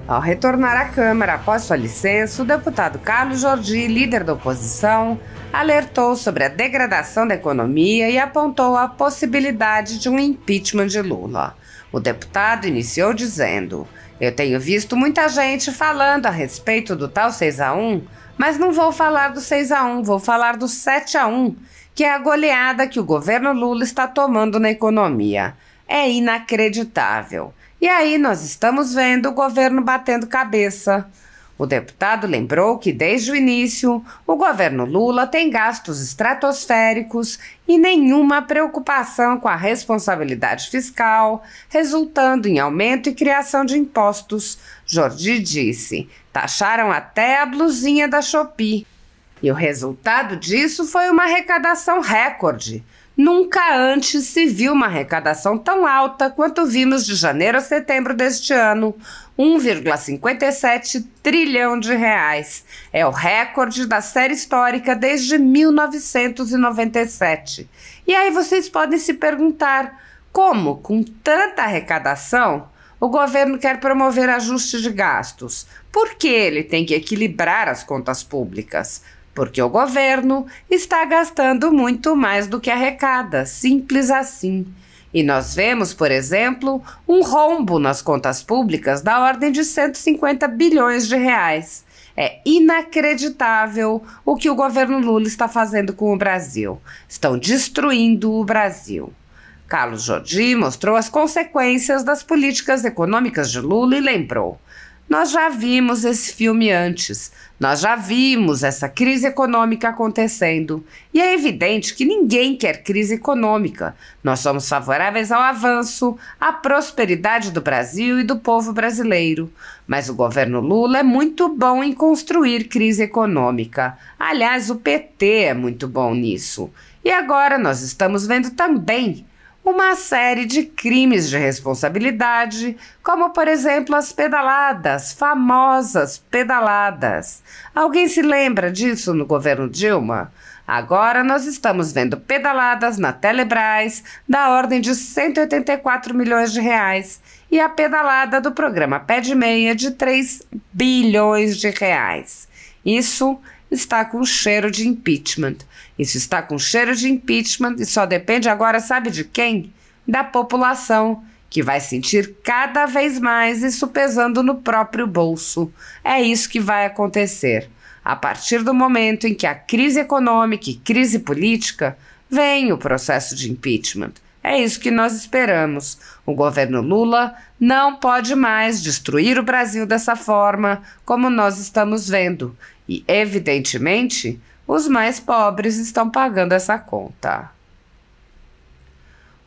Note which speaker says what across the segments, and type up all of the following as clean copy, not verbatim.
Speaker 1: Ao retornar à Câmara após sua licença, o deputado Carlos Jordi, líder da oposição, alertou sobre a degradação da economia e apontou a possibilidade de um impeachment de Lula. O deputado iniciou dizendo: "Eu tenho visto muita gente falando a respeito do tal 6-1, mas não vou falar do 6-1, vou falar do 7-1, que é a goleada que o governo Lula está tomando na economia. É inacreditável. E aí nós estamos vendo o governo batendo cabeça." O deputado lembrou que, desde o início, o governo Lula tem gastos estratosféricos e nenhuma preocupação com a responsabilidade fiscal, resultando em aumento e criação de impostos. Jordi disse: "Taxaram até a blusinha da Shopee." E o resultado disso foi uma arrecadação recorde. Nunca antes se viu uma arrecadação tão alta quanto vimos de janeiro a setembro deste ano, 1,57 trilhão de reais. É o recorde da série histórica desde 1997. E aí vocês podem se perguntar, como, com tanta arrecadação, o governo quer promover ajuste de gastos? Por que ele tem que equilibrar as contas públicas? Porque o governo está gastando muito mais do que arrecada, simples assim. E nós vemos, por exemplo, um rombo nas contas públicas da ordem de 150 bilhões de reais. É inacreditável o que o governo Lula está fazendo com o Brasil. Estão destruindo o Brasil. Carlos Jordi mostrou as consequências das políticas econômicas de Lula e lembrou: "Nós já vimos esse filme antes, nós já vimos essa crise econômica acontecendo. E é evidente que ninguém quer crise econômica. Nós somos favoráveis ao avanço, à prosperidade do Brasil e do povo brasileiro. Mas o governo Lula é muito bom em construir crise econômica. Aliás, o PT é muito bom nisso. E agora nós estamos vendo também uma série de crimes de responsabilidade, como, por exemplo, as pedaladas, famosas pedaladas. Alguém se lembra disso no governo Dilma? Agora nós estamos vendo pedaladas na Telebrás da ordem de 184 milhões de reais e a pedalada do programa Pé de Meia de 3 bilhões de reais. Isso está com cheiro de impeachment. Isso está com cheiro de impeachment e só depende agora, sabe de quem? Da população, que vai sentir cada vez mais isso pesando no próprio bolso. É isso que vai acontecer. A partir do momento em que a crise econômica e crise política, vem o processo de impeachment. É isso que nós esperamos. O governo Lula não pode mais destruir o Brasil dessa forma, como nós estamos vendo. E, evidentemente, os mais pobres estão pagando essa conta.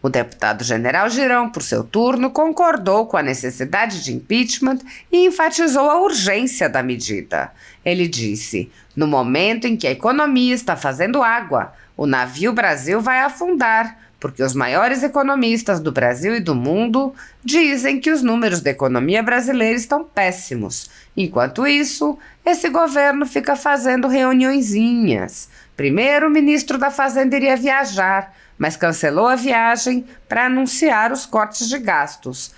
Speaker 1: O deputado General Girão, por seu turno, concordou com a necessidade de impeachment e enfatizou a urgência da medida. Ele disse: "No momento em que a economia está fazendo água, o navio Brasil vai afundar, porque os maiores economistas do Brasil e do mundo dizem que os números da economia brasileira estão péssimos. Enquanto isso, esse governo fica fazendo reuniõezinhas. Primeiro, o ministro da Fazenda iria viajar, mas cancelou a viagem para anunciar os cortes de gastos.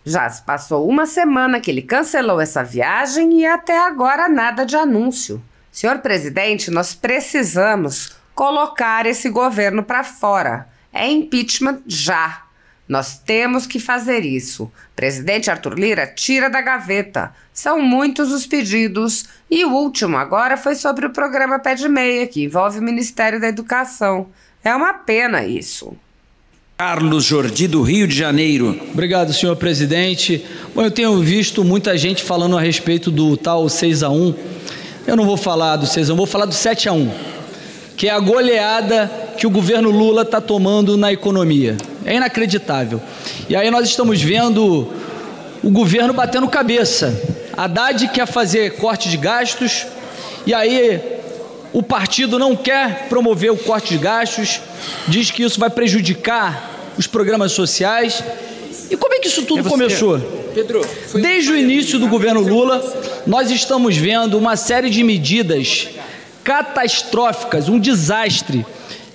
Speaker 1: Já se passou uma semana que ele cancelou essa viagem e até agora nada de anúncio. Senhor presidente, nós precisamos colocar esse governo para fora. É impeachment já. Nós temos que fazer isso. Presidente Arthur Lira, tira da gaveta. São muitos os pedidos. E o último agora foi sobre o programa Pé de Meia, que envolve o Ministério da Educação. É uma pena isso."
Speaker 2: Carlos Jordi, do Rio de Janeiro.
Speaker 3: Obrigado, senhor presidente. Bom, eu tenho visto muita gente falando a respeito do tal 6-1. Eu não vou falar do 6-1, vou falar do 7-1, que é a goleada que o governo Lula está tomando na economia. É inacreditável. E aí nós estamos vendo o governo batendo cabeça. Haddad quer fazer corte de gastos, e aí o partido não quer promover o corte de gastos, diz que isso vai prejudicar os programas sociais. E como é que isso tudo começou?
Speaker 2: Pedro,
Speaker 3: desde o início do governo Lula, nós estamos vendo uma série de medidas catastróficas, um desastre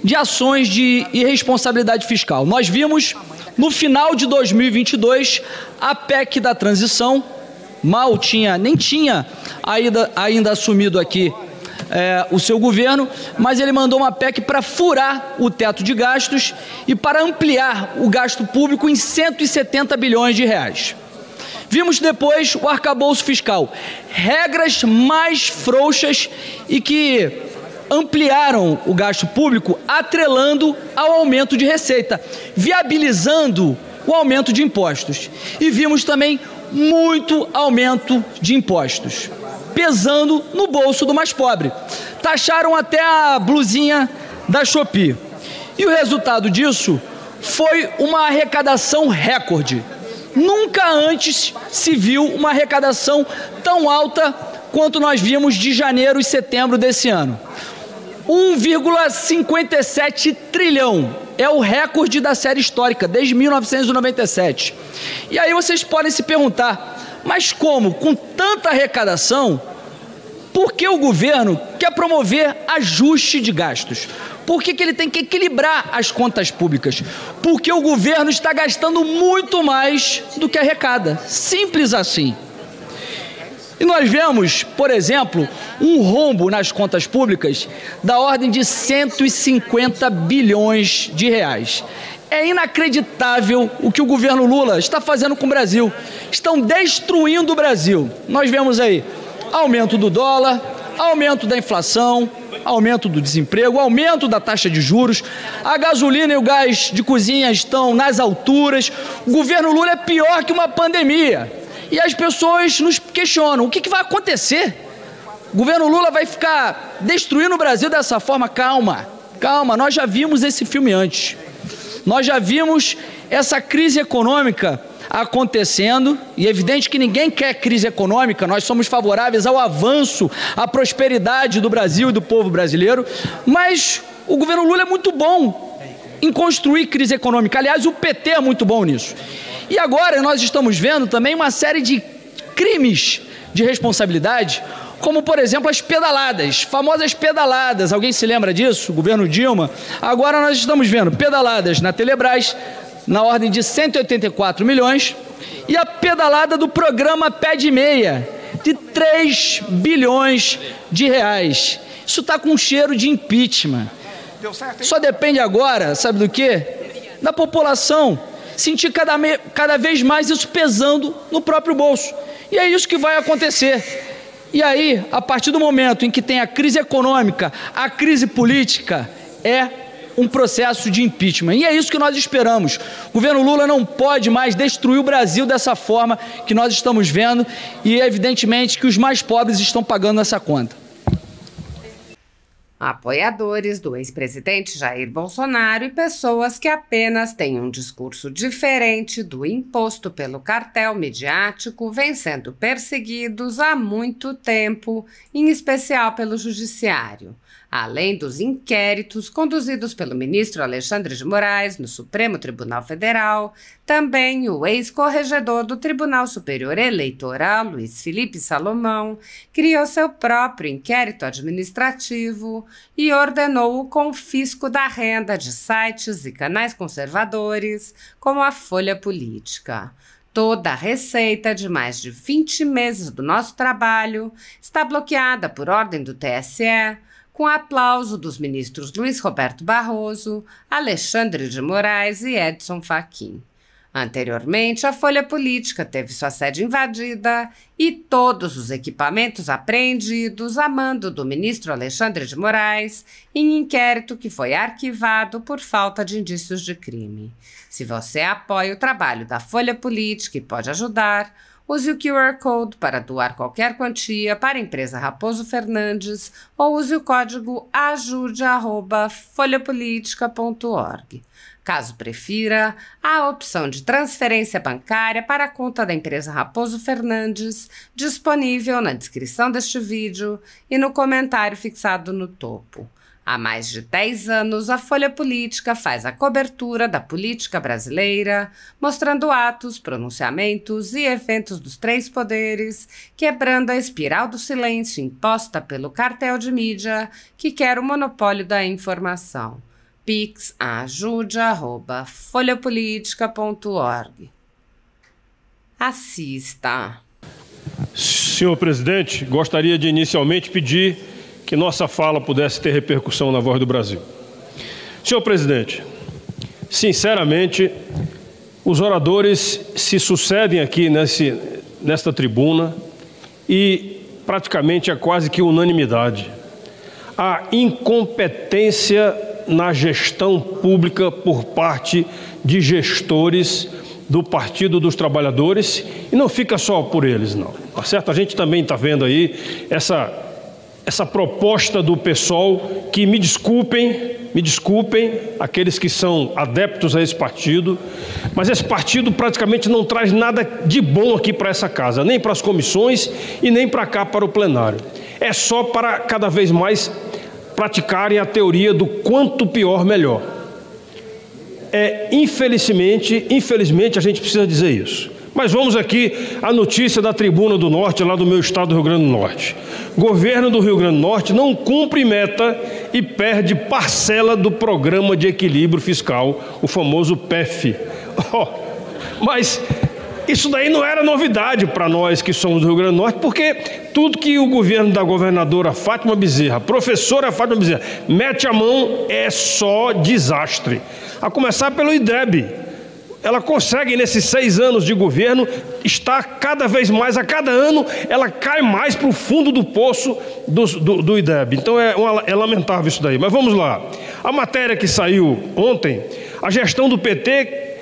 Speaker 3: de ações de irresponsabilidade fiscal. Nós vimos, no final de 2022, a PEC da transição, nem tinha ainda assumido aqui o seu governo, mas ele mandou uma PEC para furar o teto de gastos e para ampliar o gasto público em 170 bilhões de reais. Vimos depois o arcabouço fiscal, regras mais frouxas e que ampliaram o gasto público, atrelando ao aumento de receita, viabilizando o aumento de impostos. E vimos também muito aumento de impostos, pesando no bolso do mais pobre. Taxaram até a blusinha da Shopee. E o resultado disso foi uma arrecadação recorde. Nunca antes se viu uma arrecadação tão alta quanto nós vimos de janeiro e setembro desse ano. 1,57 trilhão. É o recorde da série histórica, desde 1997. E aí vocês podem se perguntar, mas como, com tanta arrecadação, por que o governo quer promover ajuste de gastos? Por que ele tem que equilibrar as contas públicas? Porque o governo está gastando muito mais do que arrecada. Simples assim. E nós vemos, por exemplo, um rombo nas contas públicas da ordem de 150 bilhões de reais. É inacreditável o que o governo Lula está fazendo com o Brasil. Estão destruindo o Brasil. Nós vemos aí aumento do dólar, aumento da inflação, aumento do desemprego, aumento da taxa de juros, a gasolina e o gás de cozinha estão nas alturas. O governo Lula é pior que uma pandemia. E as pessoas nos questionam, o que vai acontecer? O governo Lula vai ficar destruindo o Brasil dessa forma? Calma, calma, nós já vimos esse filme antes. Nós já vimos essa crise econômica acontecendo, e é evidente que ninguém quer crise econômica, nós somos favoráveis ao avanço, à prosperidade do Brasil e do povo brasileiro, mas o governo Lula é muito bom em construir crise econômica. Aliás, o PT é muito bom nisso. E agora nós estamos vendo também uma série de crimes de responsabilidade, como, por exemplo, as pedaladas, famosas pedaladas. Alguém se lembra disso? O governo Dilma. Agora nós estamos vendo pedaladas na Telebrás, na ordem de 184 milhões, e a pedalada do programa Pé de Meia, de 3 bilhões de reais. Isso está com cheiro de impeachment. Só depende agora, sabe do quê? Da população sentir cada vez mais isso pesando no próprio bolso. E é isso que vai acontecer. E aí, a partir do momento em que tem a crise econômica, a crise política, é um processo de impeachment. E é isso que nós esperamos. O governo Lula não pode mais destruir o Brasil dessa forma que nós estamos vendo, e é evidentemente que os mais pobres estão pagando essa conta.
Speaker 1: Apoiadores do ex-presidente Jair Bolsonaro e pessoas que apenas têm um discurso diferente do imposto pelo cartel midiático vêm sendo perseguidos há muito tempo, em especial pelo Judiciário. Além dos inquéritos conduzidos pelo ministro Alexandre de Moraes no Supremo Tribunal Federal, também o ex-corregedor do Tribunal Superior Eleitoral, Luiz Felipe Salomão, criou seu próprio inquérito administrativo e ordenou o confisco da renda de sites e canais conservadores, como a Folha Política. Toda a receita de mais de 20 meses do nosso trabalho está bloqueada por ordem do TSE, com aplauso dos ministros Luiz Roberto Barroso, Alexandre de Moraes e Edson Fachin. Anteriormente, a Folha Política teve sua sede invadida e todos os equipamentos apreendidos a mando do ministro Alexandre de Moraes em inquérito que foi arquivado por falta de indícios de crime. Se você apoia o trabalho da Folha Política e pode ajudar, use o QR Code para doar qualquer quantia para a empresa Raposo Fernandes ou use o código ajude@folhapolitica.org. Caso prefira, há a opção de transferência bancária para a conta da empresa Raposo Fernandes, disponível na descrição deste vídeo e no comentário fixado no topo. Há mais de 10 anos, a Folha Política faz a cobertura da política brasileira, mostrando atos, pronunciamentos e eventos dos três poderes, quebrando a espiral do silêncio imposta pelo cartel de mídia que quer o monopólio da informação. Pix ajude@folhapolitica.org. Assista!
Speaker 4: Senhor presidente, gostaria de inicialmente pedir que nossa fala pudesse ter repercussão na Voz do Brasil. Senhor presidente, sinceramente, os oradores se sucedem aqui nesta tribuna e praticamente é quase que unanimidade. A incompetência na gestão pública por parte de gestores do Partido dos Trabalhadores, e não fica só por eles, não. Tá certo? A gente também está vendo aí essa proposta do PSOL, que me desculpem aqueles que são adeptos a esse partido, mas esse partido praticamente não traz nada de bom aqui para essa casa, nem para as comissões e nem para cá, para o plenário. É só para cada vez mais praticarem a teoria do quanto pior, melhor. Infelizmente a gente precisa dizer isso. Mas vamos aqui à notícia da Tribuna do Norte, lá do meu estado do Rio Grande do Norte. Governo do Rio Grande do Norte não cumpre meta e perde parcela do Programa de Equilíbrio Fiscal, o famoso PEF. Mas isso daí não era novidade para nós que somos do Rio Grande do Norte, porque tudo que o governo da governadora Fátima Bezerra, professora Fátima Bezerra, mete a mão é só desastre. A começar pelo IDEB. Ela consegue, nesses 6 anos de governo, estar cada vez mais, a cada ano, ela cai mais para o fundo do poço do IDEB. Então é lamentável isso daí. Mas vamos lá. A matéria que saiu ontem, a gestão do PT,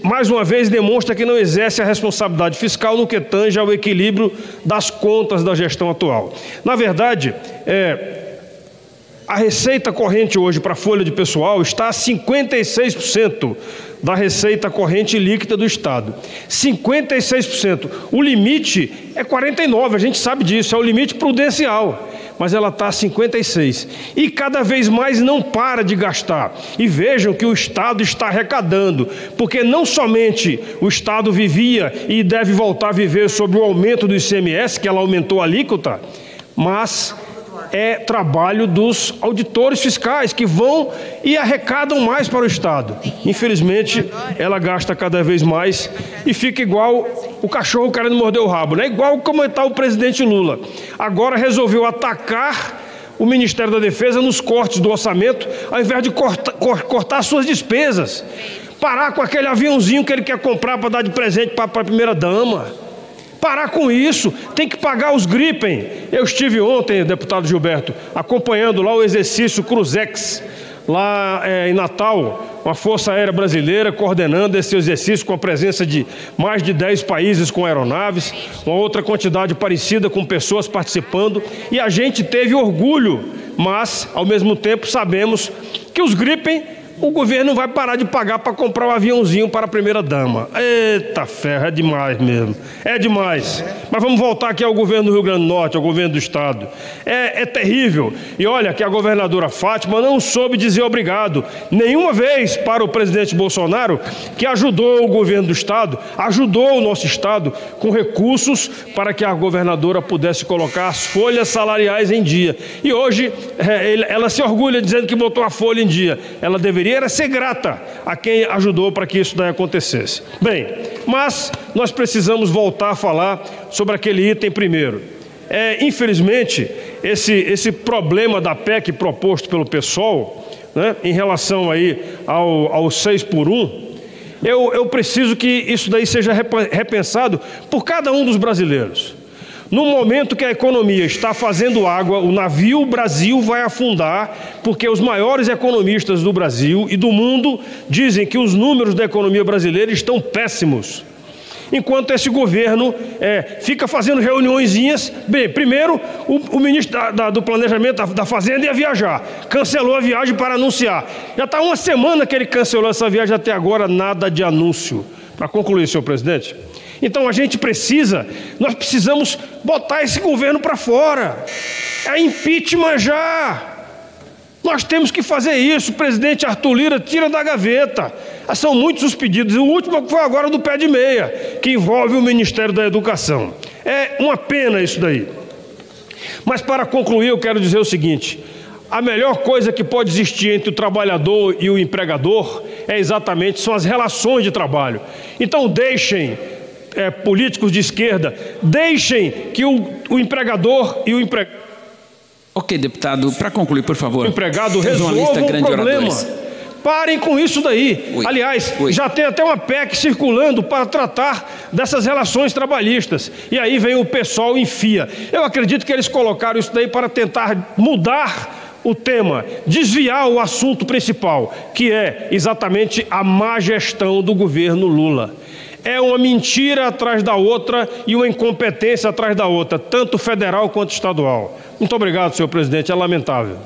Speaker 4: mais uma vez, demonstra que não exerce a responsabilidade fiscal no que tange ao equilíbrio das contas da gestão atual. Na verdade, a receita corrente hoje para a folha de pessoal está a 56% da receita corrente líquida do Estado. 56%. O limite é 49%, a gente sabe disso, é o limite prudencial. Mas ela está a 56%. E cada vez mais não para de gastar. E vejam que o Estado está arrecadando, porque não somente o Estado vivia e deve voltar a viver sobre o aumento do ICMS, que ela aumentou a alíquota, mas é trabalho dos auditores fiscais que vão e arrecadam mais para o Estado. Infelizmente, ela gasta cada vez mais e fica igual o cachorro querendo morder o rabo, né? Igual como está o presidente Lula. Agora resolveu atacar o Ministério da Defesa nos cortes do orçamento, ao invés de cortar suas despesas. Parar com aquele aviãozinho que ele quer comprar para dar de presente para a primeira-dama. Parar com isso, tem que pagar os Gripen. Eu estive ontem, deputado Gilberto, acompanhando lá o exercício Cruzex, lá em Natal, uma Força Aérea Brasileira coordenando esse exercício com a presença de mais de 10 países com aeronaves, uma outra quantidade parecida com pessoas participando, e a gente teve orgulho, mas, ao mesmo tempo, sabemos que os Gripen, o governo não vai parar de pagar para comprar um aviãozinho para a primeira-dama. Eita ferro, é demais mesmo. É demais. Mas vamos voltar aqui ao governo do Rio Grande do Norte, ao governo do Estado. É terrível. E olha que a governadora Fátima não soube dizer obrigado nenhuma vez para o presidente Bolsonaro, que ajudou o governo do Estado, ajudou o nosso Estado com recursos para que a governadora pudesse colocar as folhas salariais em dia. E hoje ela se orgulha dizendo que botou a folha em dia. Ela deveria ser grata a quem ajudou para que isso daí acontecesse. Bem, mas nós precisamos voltar a falar sobre aquele item primeiro. Infelizmente, esse problema da PEC proposto pelo PSOL, né, em relação aí ao 6 por 1, eu preciso que isso daí seja repensado por cada um dos brasileiros. No momento que a economia está fazendo água, o navio Brasil vai afundar, porque os maiores economistas do Brasil e do mundo dizem que os números da economia brasileira estão péssimos. Enquanto esse governo fica fazendo reuniõezinhas. Bem, primeiro, o ministro do Planejamento da Fazenda ia viajar. Cancelou a viagem para anunciar. Já está uma semana que ele cancelou essa viagem, até agora nada de anúncio. Para concluir, senhor presidente. Então nós precisamos botar esse governo para fora. É impeachment já. Nós temos que fazer isso. O presidente Arthur Lira tira da gaveta. São muitos os pedidos. O último foi agora do pé de meia, que envolve o Ministério da Educação. É uma pena isso daí. Mas para concluir, eu quero dizer o seguinte: a melhor coisa que pode existir entre o trabalhador e o empregador são as relações de trabalho. Então deixem políticos de esquerda, deixem que o empregador e o empregado...
Speaker 2: Ok, deputado, para concluir, por favor.
Speaker 4: O empregado
Speaker 2: Temos uma lista
Speaker 4: resolva
Speaker 2: grande
Speaker 4: o
Speaker 2: de
Speaker 4: problema.
Speaker 2: oradores.
Speaker 4: Parem com isso daí.
Speaker 2: Oi.
Speaker 4: Aliás,
Speaker 2: Oi.
Speaker 4: já tem até uma PEC circulando para tratar dessas relações trabalhistas. E aí vem o pessoal e enfia. Eu acredito que eles colocaram isso daí para tentar mudar o tema, desviar o assunto principal, que é exatamente a má gestão do governo Lula. É uma mentira atrás da outra e uma incompetência atrás da outra, tanto federal quanto estadual. Muito obrigado, senhor presidente, é lamentável.